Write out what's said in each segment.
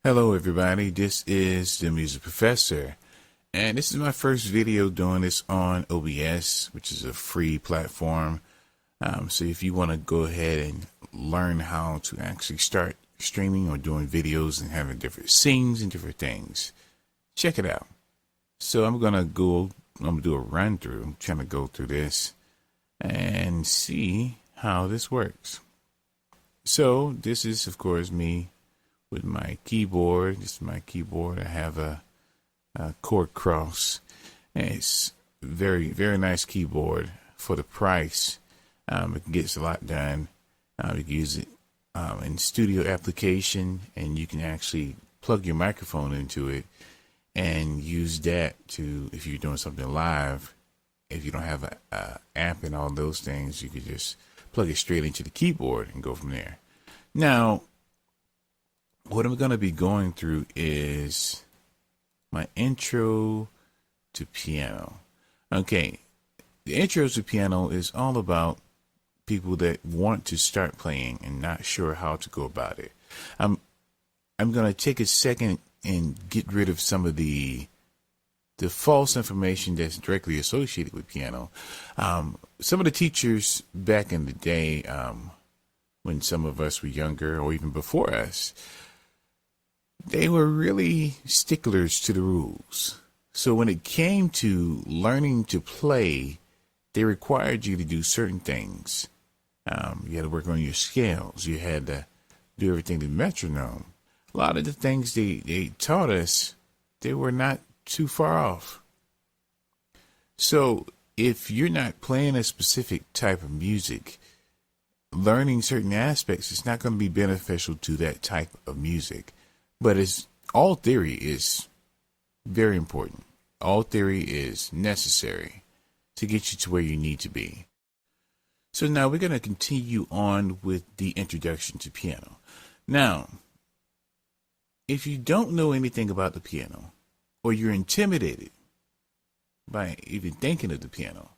Hello everybody, this is the Music Professor, and this is my first video doing this on OBS, which is a free platform. So if you want to go ahead and learn how to actually start streaming or doing videos and having different scenes and different things, check it out. So I'm gonna do a run through. I'm trying to go through this and see how this works. So this is of course me with my keyboard. This is my keyboard. I have a Chord Cross, and it's very nice keyboard for the price. It gets a lot done. You can use it in studio application, and you can actually plug your microphone into it and use that to, if you're doing something live, if you don't have a amp and all those things, you could just plug it straight into the keyboard and go from there. Now, what I'm going to be going through is my intro to piano. Okay, the intro to piano is all about people that want to start playing and not sure how to go about it. I'm going to take a second and get rid of some of the false information that's directly associated with piano. Some of the teachers back in the day, when some of us were younger or even before us, they were really sticklers to the rules. So when it came to learning to play, they required you to do certain things. You had to work on your scales. You had to do everything to metronome. A lot of the things they taught us, they were not too far off. So if you're not playing a specific type of music, learning certain aspects is not going to be beneficial to that type of music. But all theory is very important. All theory is necessary to get you to where you need to be. So now we're going to continue on with the introduction to piano. Now, if you don't know anything about the piano, or you're intimidated by even thinking of the piano,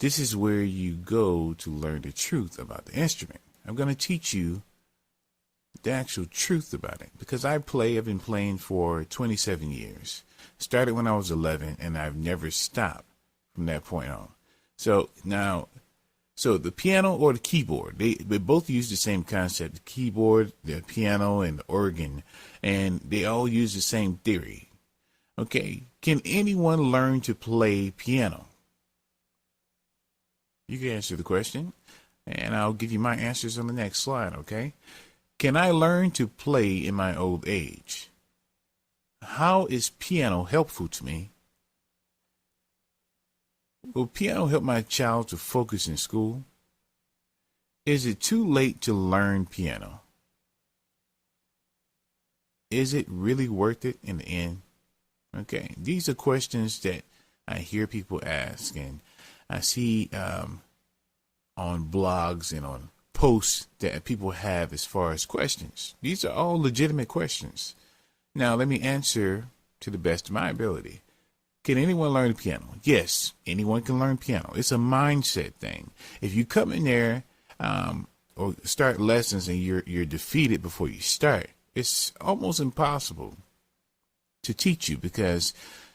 this is where you go to learn the truth about the instrument. I'm going to teach you the actual truth about it, because I've been playing for 27 years. Started when I was 11, and I've never stopped from that point on. So the piano or the keyboard, they both use the same concept. The keyboard, the piano, and the organ, and they all use the same theory. Okay, can anyone learn to play piano? You can answer the question, and I'll give you my answers on the next slide, okay? Can I learn to play in my old age? How is piano helpful to me? Will piano help my child to focus in school? Is it too late to learn piano? Is it really worth it in the end? Okay, these are questions that I hear people ask, and I see on blogs and on posts that people have as far as questions. These are all legitimate questions. Now, let me answer to the best of my ability. Can anyone learn piano? Yes, anyone can learn piano. It's a mindset thing. If you come in there or start lessons and you're defeated before you start, it's almost impossible to teach you, because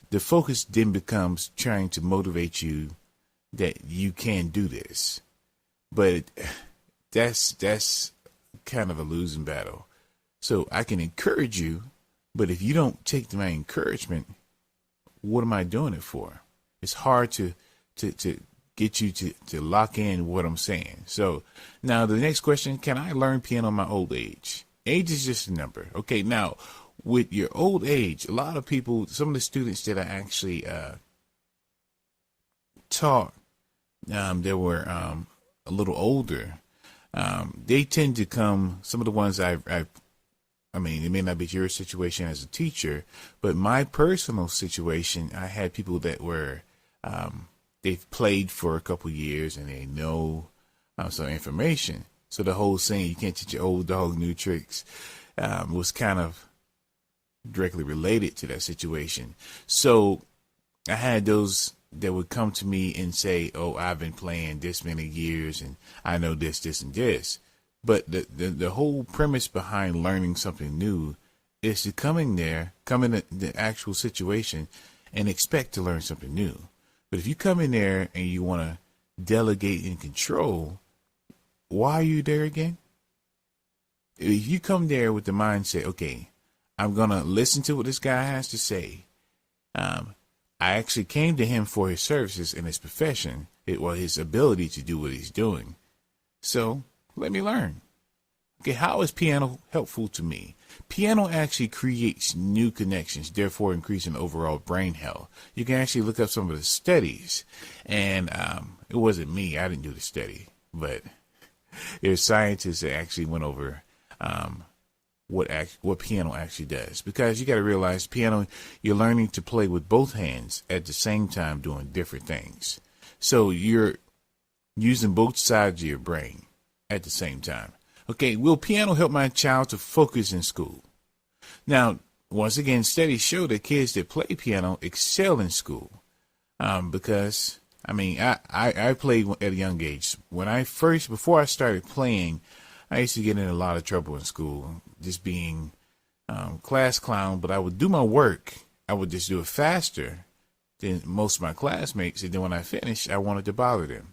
the focus then becomes trying to motivate you that you can do this. But that's kind of a losing battle. So I can encourage you, but if you don't take my encouragement, what am I doing it for? It's hard to get you to lock in what I'm saying. So now the next question, can I learn piano in my old age? Age is just a number. Okay, now with your old age, a lot of people, some of the students that I actually taught that were a little older, they tend to come, some of the ones I mean, it may not be your situation as a teacher, but my personal situation, I had people that were, they've played for a couple years and they know some information. So the whole saying, you can't teach your old dog new tricks, was kind of directly related to that situation. So I had those that would come to me and say, oh, I've been playing this many years and I know this, and this. But the whole premise behind learning something new is to come in there, come in the actual situation and expect to learn something new. But if you come in there and you want to delegate and control, why are you there again? If you come there with the mindset, okay, I'm going to listen to what this guy has to say. I actually came to him for his services in his profession, his ability to do what he's doing. So let me learn. Okay, how is piano helpful to me? Piano actually creates new connections, therefore increasing overall brain health. You can actually look up some of the studies, and it wasn't me. I didn't do the study, but there's scientists that actually went over what piano actually does. Because you got to realize piano, you're learning to play with both hands at the same time doing different things. So you're using both sides of your brain at the same time. Okay, will piano help my child to focus in school? Now, once again, studies show that kids that play piano excel in school. Because, I mean, I played at a young age. Before I started playing, I used to get in a lot of trouble in school, just being class clown, but I would do my work. I would just do it faster than most of my classmates. And then when I finished, I wanted to bother them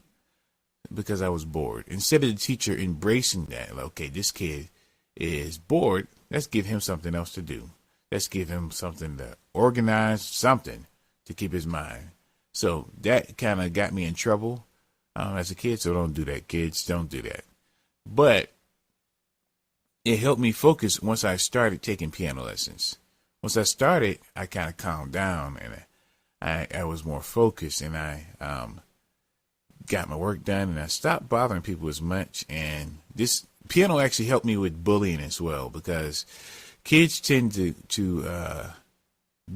because I was bored. Instead of the teacher embracing that, like, okay, this kid is bored, let's give him something else to do. Let's give him something to organize, something to keep his mind. So that kind of got me in trouble as a kid. So don't do that, kids. Don't do that. But it helped me focus once I started taking piano lessons. Once I started, I kind of calmed down and I was more focused, and I got my work done, and I stopped bothering people as much. And this piano actually helped me with bullying as well, because kids tend to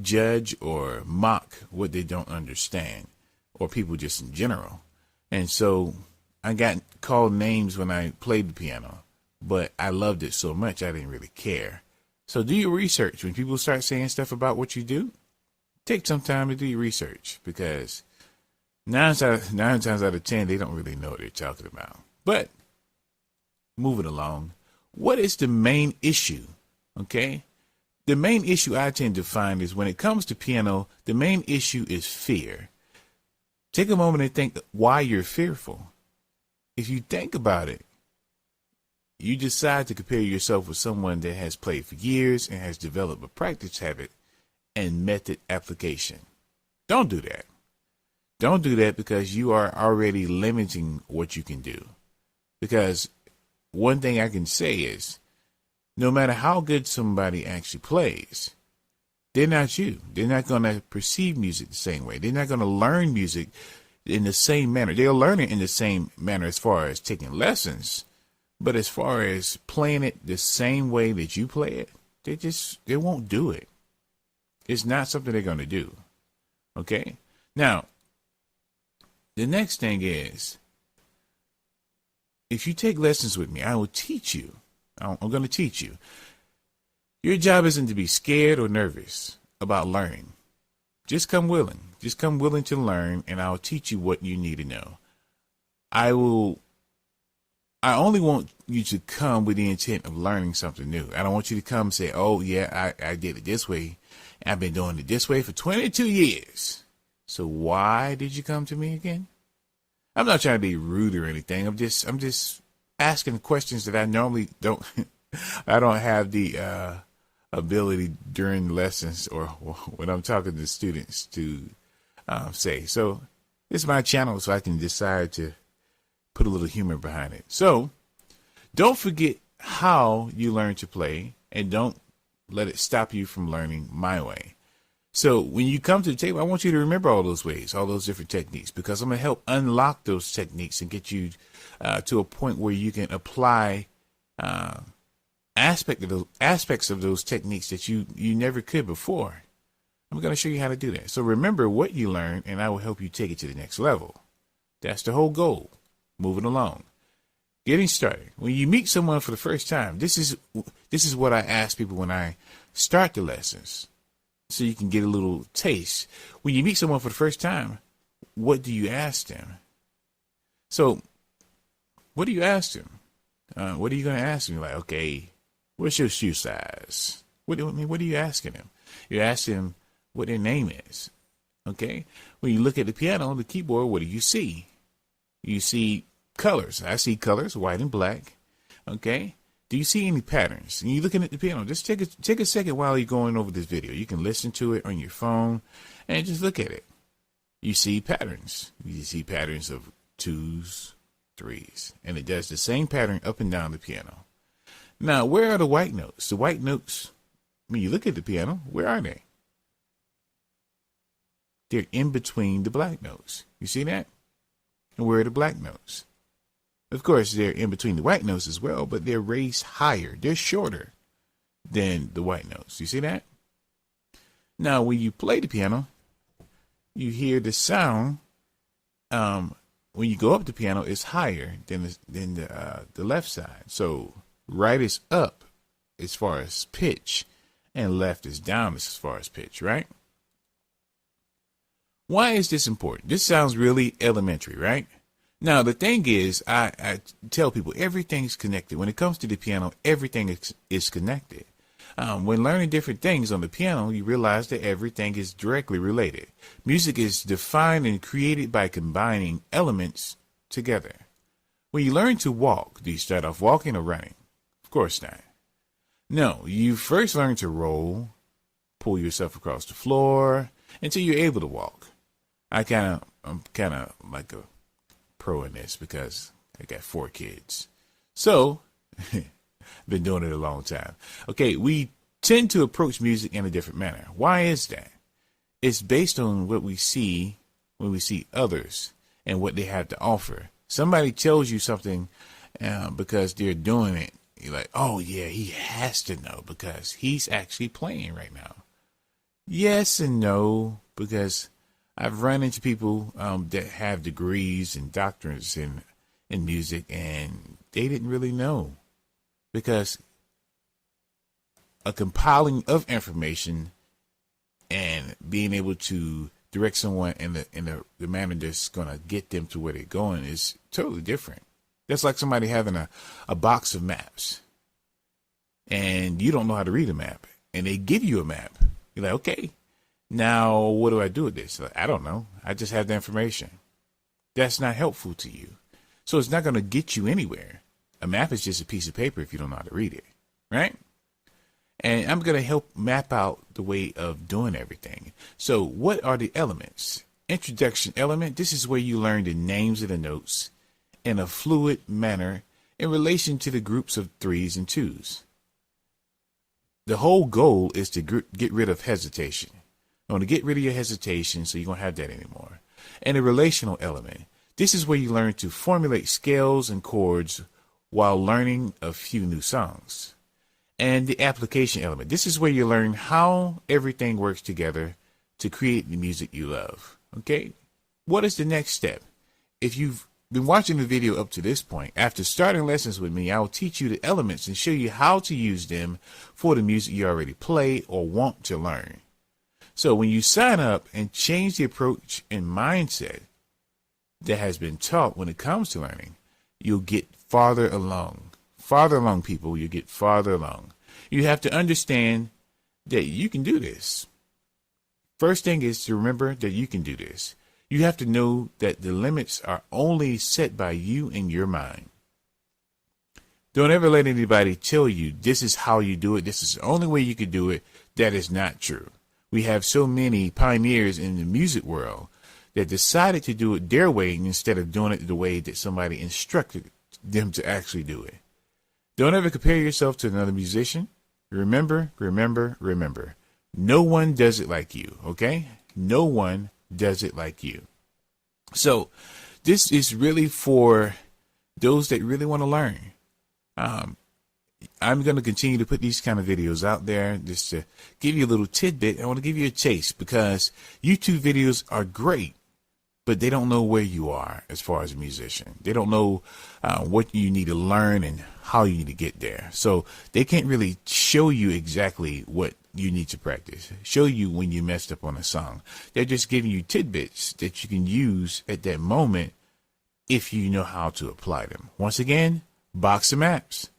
judge or mock what they don't understand, or people just in general. And so I got called names when I played the piano, but I loved it so much I didn't really care. So do your research. When people start saying stuff about what you do, take some time to do your research, because nine times out of 10, they don't really know what they're talking about. But moving along, what is the main issue? Okay, the main issue I tend to find is when it comes to piano, the main issue is fear. Take a moment and think why you're fearful. If you think about it, you decide to compare yourself with someone that has played for years and has developed a practice habit and method application. Don't do that. Don't do that, because you are already limiting what you can do. Because one thing I can say is, no matter how good somebody actually plays, they're not you. They're not going to perceive music the same way. They're not going to learn music in the same manner. They'll learn it in the same manner as far as taking lessons. But as far as playing it the same way that you play it, they won't do it. It's not something they're going to do. Okay? Now, the next thing is, if you take lessons with me, I will teach you. I'm going to teach you. Your job isn't to be scared or nervous about learning. Just come willing. Just come willing to learn, and I'll teach you what you need to know. I only want you to come with the intent of learning something new. I don't want you to come and say, oh, yeah, I did it this way. I've been doing it this way for 22 years. So why did you come to me again? I'm not trying to be rude or anything. I'm just asking questions that I normally don't. I don't have the ability during lessons or when I'm talking to students to say. So this is my channel, so I can decide to put a little humor behind it. So don't forget how you learn to play, and don't let it stop you from learning my way. So when you come to the table, I want you to remember all those ways, all those different techniques, because I'm going to help unlock those techniques and get you to a point where you can apply aspects of those techniques that you never could before. I'm going to show you how to do that. So remember what you learned, and I will help you take it to the next level. That's the whole goal. Moving along, getting started. When you meet someone for the first time, this is what I ask people when I start the lessons, so you can get a little taste. When you meet someone for the first time, what do you ask them? So, what do you ask them? What are you going to ask them? Like, okay, what's your shoe size? What are you asking them? You're asking them what their name is. Okay. When you look at the piano, the keyboard, what do you see? You see colors. I see colors, white and black. Okay. Do you see any patterns? And you're looking at the piano. Just take a second while you're going over this video. You can listen to it on your phone and just look at it. You see patterns. You see patterns of twos, threes, and it does the same pattern up and down the piano. Now, where are the white notes? The white notes, when you look at the piano, where are they? They're in between the black notes. You see that? And where are the black notes? Of course, they're in between the white notes as well, but they're raised higher. They're shorter than the white notes. You see that? Now, when you play the piano, you hear the sound. When you go up the piano, it's higher than the left side. So right is up as far as pitch, and left is down as far as pitch, right? Why is this important? This sounds really elementary, right? Now, the thing is, I tell people everything's connected. When it comes to the piano, everything is connected. When learning different things on the piano, you realize that everything is directly related. Music is defined and created by combining elements together. When you learn to walk, do you start off walking or running? Of course not. No, you first learn to roll, pull yourself across the floor until you're able to walk. I'm kind of like a pro in this because I got 4 kids. So, been doing it a long time. Okay, we tend to approach music in a different manner. Why is that? It's based on what we see when we see others and what they have to offer. Somebody tells you something because they're doing it. You're like, oh yeah, he has to know because he's actually playing right now. Yes and no, because I've run into people that have degrees and doctorates in music, and they didn't really know, because a compiling of information and being able to direct someone in the manner that's going to get them to where they're going is totally different. That's like somebody having a box of maps, and you don't know how to read a map, and they give you a map. You're like, okay, now what do I do with this? Like, I don't know. I just have the information. That's not helpful to you. So it's not going to get you anywhere. A map is just a piece of paper if you don't know how to read it, right? And I'm going to help map out the way of doing everything. So what are the elements? Introduction element. This is where you learn the names of the notes in a fluid manner in relation to the groups of threes and twos. The whole goal is to get rid of hesitation. I want to get rid of your hesitation so you don't have that anymore. And the relational element. This is where you learn to formulate scales and chords while learning a few new songs. And the application element. This is where you learn how everything works together to create the music you love. Okay? What is the next step? If you've been watching the video up to this point, after starting lessons with me, I will teach you the elements and show you how to use them for the music you already play or want to learn. So when you sign up and change the approach and mindset that has been taught when it comes to learning, you'll get farther along. Farther along, people, you get farther along. You have to understand that you can do this. First thing is to remember that you can do this. You have to know that the limits are only set by you in your mind. Don't ever let anybody tell you this is how you do it. This is the only way you can do it. That is not true. We have so many pioneers in the music world that decided to do it their way instead of doing it the way that somebody instructed them to actually do it. Don't ever compare yourself to another musician. Remember, remember, remember. No one does it like you, okay? No one does it like you. So this is really for those that really want to learn. I'm going to continue to put these kind of videos out there just to give you a little tidbit. I want to give you a taste because YouTube videos are great, but they don't know where you are as far as a musician. They don't know what you need to learn and how you need to get there. So they can't really show you exactly what you need to practice, show you when you messed up on a song. They're just giving you tidbits that you can use at that moment if you know how to apply them. Once again, box of maps.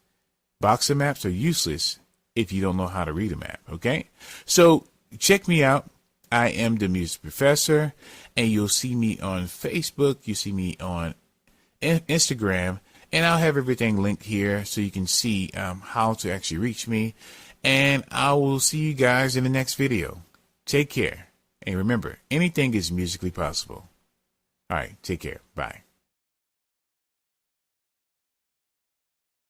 Box of maps are useless if you don't know how to read a map. Okay, so check me out. I am the Music Professor, and you'll see me on Facebook. You see me on Instagram, and I'll have everything linked here so you can see how to actually reach me. And I will see you guys in the next video. Take care. And remember, anything is musically possible. All right, take care. Bye.